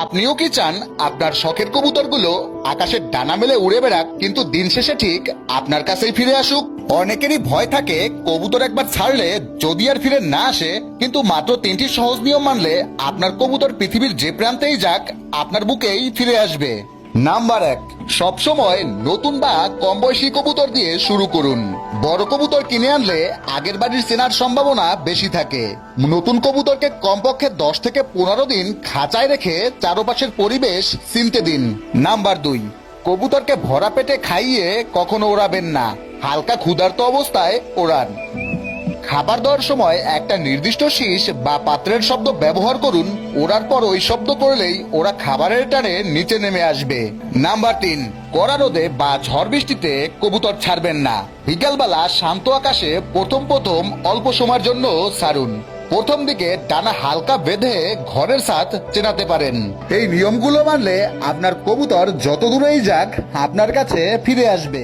আপনিও কি চান আপনার শখের কবুতরগুলো আকাশের ডানা মেলে উড়ে বেড়াক, কিন্তু দিন শেষে ঠিক আপনার কাছেই ফিরে আসুক? অনেকেরই ভয় থাকে কবুতর একবার ছাড়লে যদি আর ফিরে না আসে, কিন্তু মাত্র 3টি সহজ নিয়ম মানলে আপনার কবুতর পৃথিবীর যে প্রান্তেই যাক আপনার বুকেই ফিরে আসবে। নাম্বার 1, সবসময় নতুন বা কম বয়সী কবুতর দিয়ে শুরু করুন। বড় কবুতর কিনে আনলে আগের বাড়ির চেনার সম্ভাবনা বেশি থাকে। নতুন কবুতরকে কমপক্ষে 10 থেকে 15 দিন খাঁচায় রেখে চারপাশের পরিবেশ চিনতে দিন। নাম্বার 2, কবুতরকে ভরা পেটে খাইয়ে কখনো ওড়াবেন না, হালকা ক্ষুধার্ত অবস্থায় ওড়ান। খাবার দেওয়ার সময় একটা নির্দিষ্ট শীষ বা পাত্রের শব্দ ব্যবহার করুন, ওড়ার পর ওই শব্দ করলেই ওরা খাবারের টানে নিচে নেমে আসবে। নাম্বার 3, কড়া রোদে বা ঝড় বৃষ্টিতে কবুতর ছাড়বেন না। বিকালবেলা শান্ত আকাশে প্রথম অল্প সময়ের জন্য ছাড়ুন। প্রথম দিকে ডানা হালকা বেঁধে ঘরের ছাদ চেনাতে পারেন। এই নিয়মগুলো মানলে আপনার কবুতর যত দূরেই যাক আপনার কাছে ফিরে আসবে।